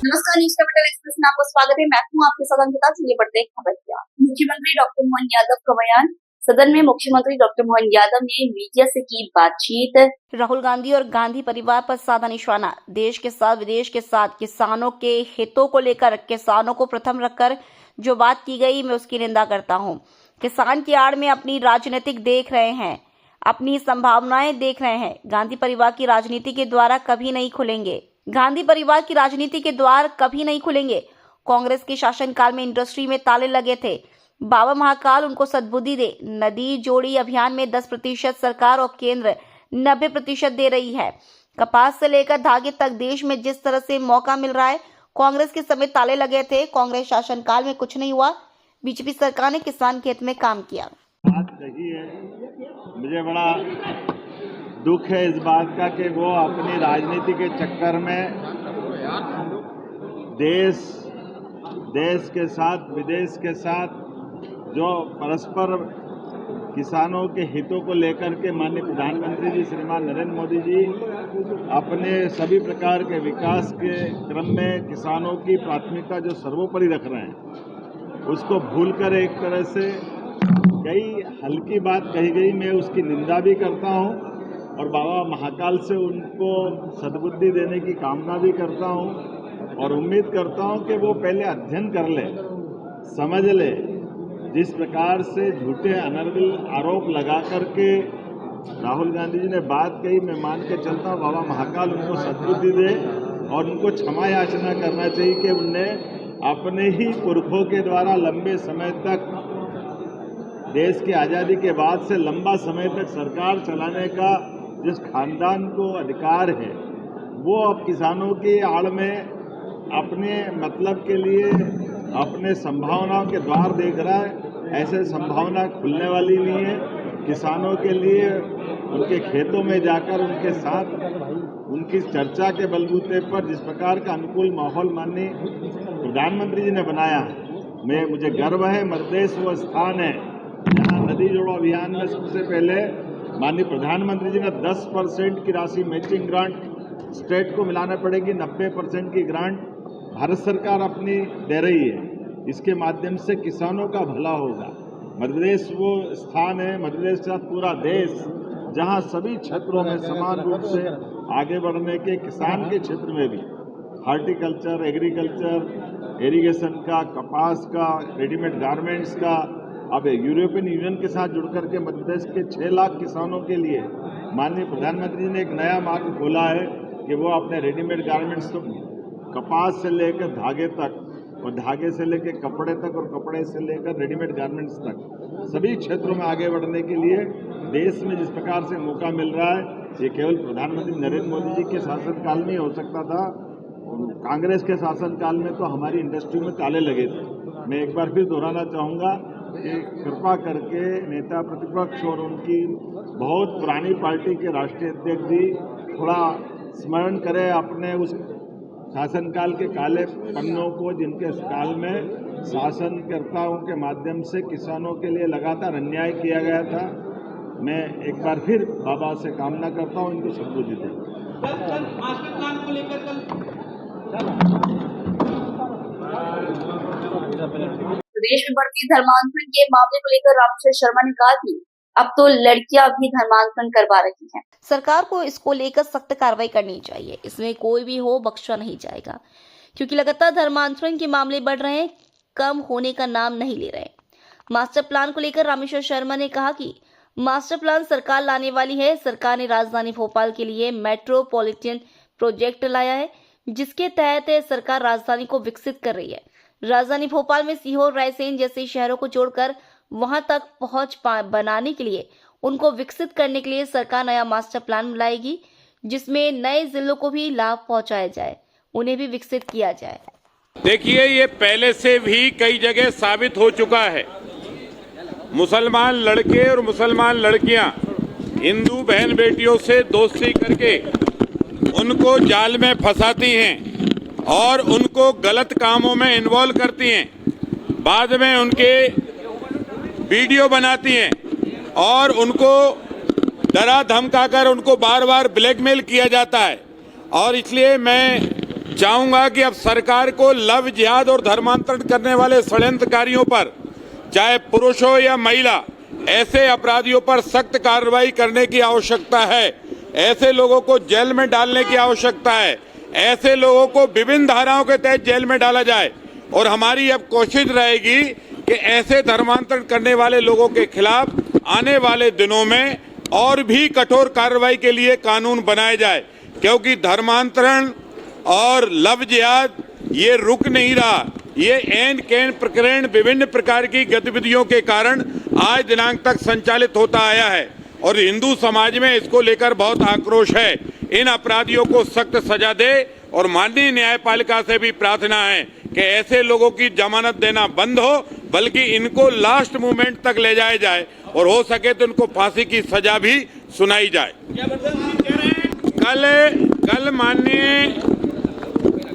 नमस्कार, news capital express में आपको स्वागत है। मैं हूं आपके साथ अंकिता। चलिए बढ़ते हैं खबर की ओर। मुख्यमंत्री डॉक्टर मोहन यादव का बयान। सदन में मुख्यमंत्री डॉक्टर मोहन यादव ने मीडिया से की बातचीत। राहुल गांधी और गांधी परिवार पर साधा निशाना। देश के साथ विदेश के साथ किसानों के हितों को लेकर किसानों को प्रथम रखकर जो बात की गई, मैं उसकी निंदा करता हूँ। किसान की आड़ में अपनी राजनीतिक देख रहे हैं, अपनी संभावनाएं देख रहे हैं। गांधी परिवार की राजनीति के द्वारा कभी नहीं खुलेंगे। गांधी परिवार की राजनीति के द्वार कभी नहीं खुलेंगे। कांग्रेस के शासनकाल में इंडस्ट्री में ताले लगे थे। बाबा महाकाल उनको सद्बुद्धि दे। नदी जोड़ी अभियान में 10% सरकार और केंद्र 90% दे रही है। कपास से लेकर धागे तक देश में जिस तरह से मौका मिल रहा है, कांग्रेस के समय ताले लगे थे। कांग्रेस शासनकाल में कुछ नहीं हुआ। बीजेपी सरकार ने किसान के हित में काम किया। बात सही है। मुझे बड़ा दुख है इस बात का कि वो अपनी राजनीति के चक्कर में देश के साथ विदेश के साथ जो परस्पर किसानों के हितों को लेकर के माननीय प्रधानमंत्री जी श्रीमान नरेंद्र मोदी जी अपने सभी प्रकार के विकास के क्रम में किसानों की प्राथमिकता जो सर्वोपरि रख रहे हैं, उसको भूलकर एक तरह से कई हल्की बात कही गई। मैं उसकी निंदा भी करता हूं और बाबा महाकाल से उनको सद्बुद्धि देने की कामना भी करता हूं और उम्मीद करता हूं कि वो पहले अध्ययन कर ले, समझ ले। जिस प्रकार से झूठे अनर्गल आरोप लगा करके राहुल गांधी जी ने बात कही, मैं मान के चलता हूं बाबा महाकाल उनको सद्बुद्धि दे और उनको क्षमा याचना करना चाहिए कि उनने अपने ही पुरखों के द्वारा लंबे समय तक देश की आज़ादी के बाद से लंबा समय तक सरकार चलाने का जिस खानदान को अधिकार है, वो अब किसानों की आड़ में अपने मतलब के लिए अपने संभावनाओं के द्वार देख रहा है। ऐसे संभावना खुलने वाली नहीं है। किसानों के लिए उनके खेतों में जाकर उनके साथ उनकी चर्चा के बलबूते पर जिस प्रकार का अनुकूल माहौल माननीय प्रधानमंत्री जी ने बनाया है, मुझे गर्व है। मध्यप्रदेश वो स्थान है जहाँ नदी जोड़ो अभियान में सबसे पहले माननीय प्रधानमंत्री जी ने 10% की राशि मैचिंग ग्रांट स्टेट को मिलाना पड़ेगी, 90% की ग्रांट भारत सरकार अपनी दे रही है। इसके माध्यम से किसानों का भला होगा। मध्यप्रदेश वो स्थान है, मध्यप्रदेश के साथ पूरा देश, जहां सभी क्षेत्रों में समान रूप से आगे बढ़ने के, किसान के क्षेत्र में भी हॉर्टिकल्चर, एग्रीकल्चर, इरिगेशन का, कपास का, रेडीमेड गारमेंट्स का, अब यूरोपियन यूनियन के साथ जुड़ करके मध्य प्रदेश के 6 लाख किसानों के लिए माननीय प्रधानमंत्री जी ने एक नया मार्ग खोला है कि वो अपने रेडीमेड गारमेंट्स तो कपास से लेकर धागे तक और धागे से लेकर कपड़े तक और कपड़े से लेकर रेडीमेड गारमेंट्स तक सभी क्षेत्रों में आगे बढ़ने के लिए देश में जिस प्रकार से मौका मिल रहा है, ये केवल प्रधानमंत्री नरेंद्र मोदी जी के शासनकाल में हो सकता था। कांग्रेस के शासनकाल में तो हमारी इंडस्ट्री में ताले लगे थे। मैं एक बार फिर दोहराना चाहूँगा कि कृपा करके नेता प्रतिपक्ष और उनकी बहुत पुरानी पार्टी के राष्ट्रीय अध्यक्ष जी थोड़ा स्मरण करें अपने उस शासनकाल के काले पन्नों को, जिनके काल में शासनकर्ताओं के माध्यम से किसानों के लिए लगातार अन्याय किया गया था। मैं एक बार फिर बाबा से कामना करता हूं इनको सद्बुद्धि दें। मास्टर प्लान को लेकर प्रदेश में बढ़ती धर्मांतरण के मामले को लेकर रामेश्वर शर्मा ने कहा कि अब तो लड़कियां भी धर्मांतरण करवा रही हैं। सरकार को इसको लेकर सख्त कार्रवाई करनी चाहिए। इसमें कोई भी हो बख्शा नहीं जाएगा, क्योंकि लगातार धर्मांतरण के मामले बढ़ रहे हैं, कम होने का नाम नहीं ले रहे। मास्टर प्लान को लेकर रामेश्वर शर्मा ने कहा कि मास्टर प्लान सरकार लाने वाली है। सरकार ने राजधानी भोपाल के लिए मेट्रोपॉलिटन प्रोजेक्ट लाया है, जिसके तहत सरकार राजधानी को विकसित कर रही है। राजधानी भोपाल में सीहोर, रायसेन जैसे शहरों को जोड़कर वहां तक पहुंच बनाने के लिए, उनको विकसित करने के लिए सरकार नया मास्टर प्लान लाएगी, जिसमें नए जिलों को भी लाभ पहुंचाया जाए, उन्हें भी विकसित किया जाए। देखिए, ये पहले से भी कई जगह साबित हो चुका है। मुसलमान लड़के और मुसलमान लड़कियां हिंदू बहन बेटियों से दोस्ती करके उनको जाल में फंसाती हैं और उनको गलत कामों में इन्वॉल्व करती हैं। बाद में उनके वीडियो बनाती हैं और उनको डरा धमकाकर उनको बार बार ब्लैकमेल किया जाता है। और इसलिए मैं चाहूंगा कि अब सरकार को लव जिहाद और धर्मांतरण करने वाले षड्यंत्रकारियों पर, चाहे पुरुष हो या महिला, ऐसे अपराधियों पर सख्त कार्रवाई करने की आवश्यकता है। ऐसे लोगों को जेल में डालने की आवश्यकता है। ऐसे लोगों को विभिन्न धाराओं के तहत जेल में डाला जाए। और हमारी अब कोशिश रहेगी कि ऐसे धर्मांतरण करने वाले लोगों के खिलाफ आने वाले दिनों में और भी कठोर कार्रवाई के लिए कानून बनाए जाए, क्योंकि धर्मांतरण और लव जिहाद ये रुक नहीं रहा। ये एन कैन प्रकरण विभिन्न प्रकार की गतिविधियों के कारण आज दिनांक तक संचालित होता आया है और हिंदू समाज में इसको लेकर बहुत आक्रोश है। इन अपराधियों को सख्त सजा दे और माननीय न्यायपालिका से भी प्रार्थना है कि ऐसे लोगों की जमानत देना बंद हो, बल्कि इनको लास्ट मोमेंट तक ले जाया जाए और हो सके तो इनको फांसी की सजा भी सुनाई जाए। कल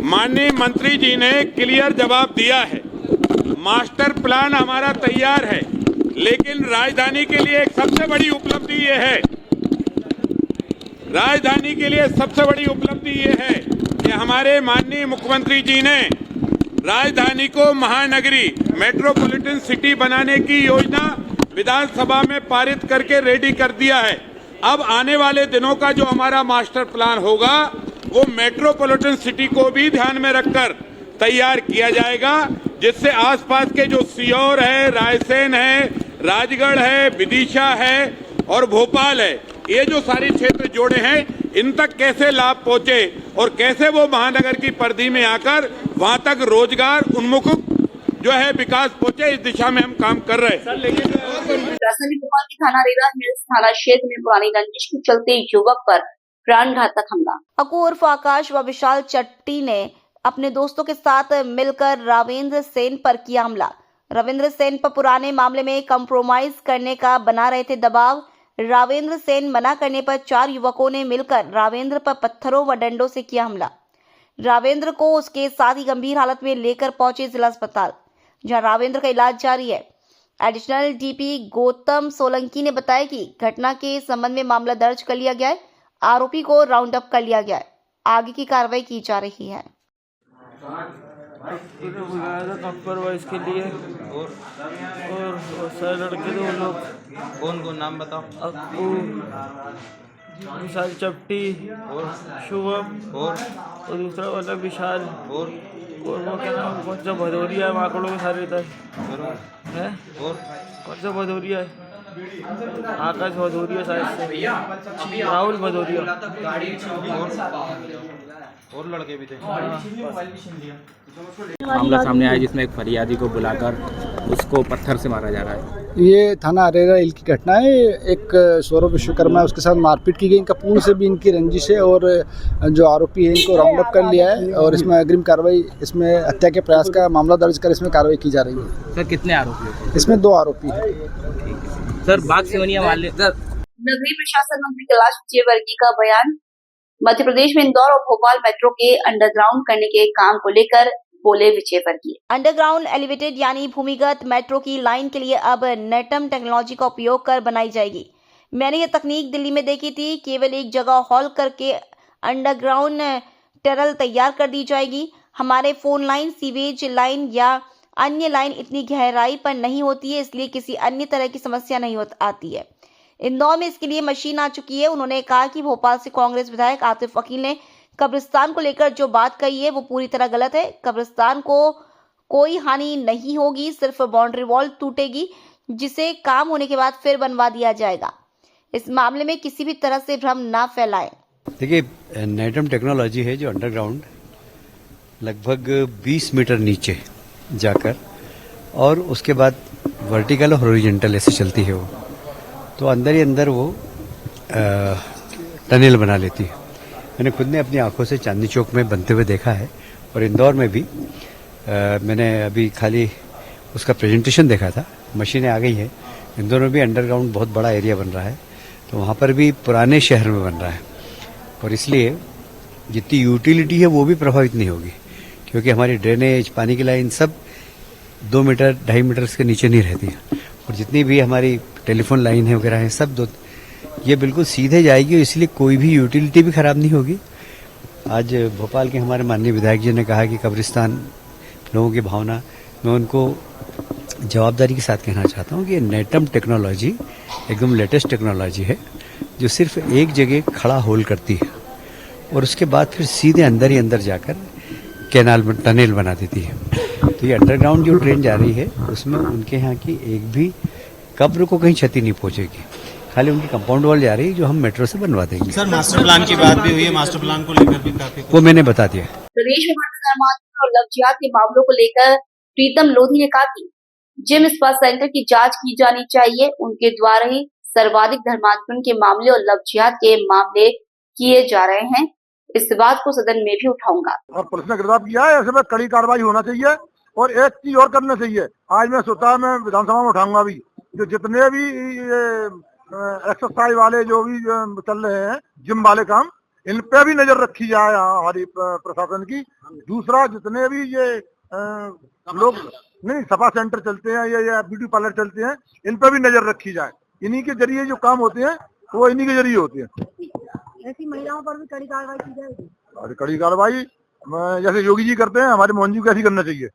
माननीय मंत्री जी ने क्लियर जवाब दिया है। मास्टर प्लान हमारा तैयार है, लेकिन राजधानी के लिए एक सबसे बड़ी उपलब्धि ये है, राजधानी के लिए सबसे बड़ी उपलब्धि ये है कि हमारे माननीय मुख्यमंत्री जी ने राजधानी को महानगरी मेट्रोपॉलिटन सिटी बनाने की योजना विधानसभा में पारित करके रेडी कर दिया है। अब आने वाले दिनों का जो हमारा मास्टर प्लान होगा वो मेट्रोपॉलिटन सिटी को भी ध्यान में रखकर तैयार किया जाएगा, जिससे आसपास के जो सीहोर है, रायसेन है, राजगढ़ है, विदिशा है और भोपाल है, ये जो सारे क्षेत्र जोड़े हैं, इन तक कैसे लाभ पहुंचे और कैसे वो महानगर की परिधि में आकर वहां तक रोजगार उन्मुख जो है विकास पहुंचे, इस दिशा में हम काम कर रहे हैं। राजधानी भोपाल के थाना रेरा हिल्स थाना क्षेत्र में पुरानी रंजिश के चलते युवक पर प्राणघातक हमला। अकू उर्फ आकाश व विशाल चट्टी ने अपने दोस्तों के साथ मिलकर रावेंद्र सेन पर किया हमला। रविंद्र सेन पर पुराने मामले में कंप्रोमाइज करने का बना रहे थे दबाव। रावेंद्र सेन मना करने पर 4 युवकों ने मिलकर रावेंद्र पर पत्थरों व डंडों से किया हमला। रावेंद्र को उसके साथ ही गंभीर हालत में लेकर पहुंचे जिला अस्पताल, जहां रावेंद्र का इलाज जारी है। एडिशनल डीपी गौतम सोलंकी ने बताया कि घटना के संबंध में मामला दर्ज कर लिया गया है। आरोपी को राउंड अप कर लिया गया है। आगे की कार्रवाई की जा रही है। इसके लिए और सारे लड़के दो लोग। कौन नाम बताओ। अक्कू, विशाल चपटी और शुभम और दूसरा वाला विशाल और वो क्या नाम, कौन सा भदौरिया है, माकड़ों के सारे इधर है। और कौन सा भदौरिया है, आकाश भदौरिया शायद से, राहुल भदौरिया और लड़के भी थे। मामला सामने आया जिसमें एक फरियादी को बुलाकर उसको पत्थर से मारा जा रहा है। ये थाना अरेरा हिल की घटना है। एक सौरभ विश्वकर्मा है, उसके साथ मारपीट की गई। इनका पूर्व से भी इनकी रंजिश है और जो आरोपी है इनको राउंड अप कर लिया है और इसमें अग्रिम कार्रवाई, इसमें हत्या के प्रयास का मामला दर्ज कर इसमें कार्रवाई की जा रही है। सर कितने आरोपी हैं? इसमें 2 आरोपी हैं। सर बाग सिवनिया वाले नगरीय प्रशासन मंत्री कैलाश विजयवर्गीय का बयान। मध्य प्रदेश में इंदौर और भोपाल मेट्रो के अंडरग्राउंड करने के काम को लेकर बोले विजयवर्गीय। अंडरग्राउंड एलिवेटेड यानी भूमिगत मेट्रो की लाइन के लिए अब नेटम टेक्नोलॉजी का उपयोग कर बनाई जाएगी। मैंने ये तकनीक दिल्ली में देखी थी। केवल एक जगह हॉल करके अंडरग्राउंड टनल तैयार कर दी जाएगी। हमारे फोन लाइन, सीवेज लाइन या अन्य लाइन इतनी गहराई पर नहीं होती है, इसलिए किसी अन्य तरह की समस्या नहीं आती है। इंदौर में इसके लिए मशीन आ चुकी है। उन्होंने कहा कि भोपाल से कांग्रेस विधायक आतिफ वकील ने कब्रिस्तान को लेकर जो बात कही है वो पूरी तरह गलत है। कब्रिस्तान को कोई हानि नहीं होगी, सिर्फ बाउंड्री वॉल टूटेगी, जिसे काम होने के बाद फिर बनवा दिया जाएगा। इस मामले में किसी भी तरह से भ्रम ना फैलाएं। देखिए, नेटम टेक्नोलॉजी है जो अंडरग्राउंड लगभग 20 मीटर नीचे जाकर और उसके बाद वर्टिकल और हॉरिजॉन्टल ऐसे चलती है वो, तो अंदर ही अंदर वो टनल बना लेती है। मैंने खुद ने अपनी आंखों से चांदनी चौक में बनते हुए देखा है और इंदौर में भी मैंने अभी खाली उसका प्रेजेंटेशन देखा था। मशीनें आ गई हैं। इंदौर में भी अंडरग्राउंड बहुत बड़ा एरिया बन रहा है, तो वहाँ पर भी पुराने शहर में बन रहा है और इसलिए जितनी यूटिलिटी है वो भी प्रभावित नहीं होगी, क्योंकि हमारी ड्रेनेज, पानी की लाइन सब 2 मीटर 2.5 मीटर के नीचे नहीं रहती है और जितनी भी हमारी टेलीफोन लाइन है वगैरह है सब ये बिल्कुल सीधे जाएगी, इसलिए कोई भी यूटिलिटी भी खराब नहीं होगी आज भोपाल के हमारे माननीय विधायक जी ने कहा कि कब्रिस्तान लोगों की भावना, मैं उनको जवाबदारी के साथ कहना चाहता हूँ कि नेटम टेक्नोलॉजी एकदम लेटेस्ट टेक्नोलॉजी है, जो सिर्फ एक जगह खड़ा होल करती है और उसके बाद फिर सीधे अंदर ही अंदर जाकर कैनाल टनल बना देती है। तो ये अंडरग्राउंड जो ट्रेन जा रही है उसमें उनके यहाँ की एक भी कब्र को कहीं क्षति नहीं पहुंचेगी, खाली उनकी कंपाउंड वॉल जा रही है जो हम मेट्रो से बनवा देंगे। सर मास्टर प्लान की बात भी हुई है, मास्टर प्लान को लेकर भी काफी वो मैंने बता दिया। प्रदेश में बढ़ते धर्मांतरण और लव जिहाद के मामलों को लेकर प्रीतम लोधी ने कहा कि जिम स्पा सेंटर की जांच की जानी चाहिए, उनके द्वारा ही सर्वाधिक धर्मांतरण के मामले और लव जिहाद के मामले किए जा रहे हैं। इस बात को सदन में भी उठाऊंगा। और पुलिस ने गिरफ्तार किया है, ऐसे में कड़ी कार्रवाई होना चाहिए और एक चीज और करना चाहिए। आज मैं सोचा मैं विधानसभा में उठाऊंगा भी, जो जितने भी एक्सरसाइज वाले जो भी चल रहे हैं जिम वाले काम, इन पे भी नजर रखी जाए हमारी प्रशासन की। दूसरा, जितने भी ये लोग नहीं सपा सेंटर चलते हैं या ब्यूटी पार्लर चलते हैं, इन पे भी नजर रखी जाए। इन्हीं के जरिए जो काम होते हैं वो इन्हीं के जरिए होते हैं। ऐसी महिलाओं पर भी कड़ी कार्रवाई की जाएगी। कड़ी कार्रवाई जैसे योगी जी करते हैं, हमारे मोहन जी को ऐसी करना चाहिए।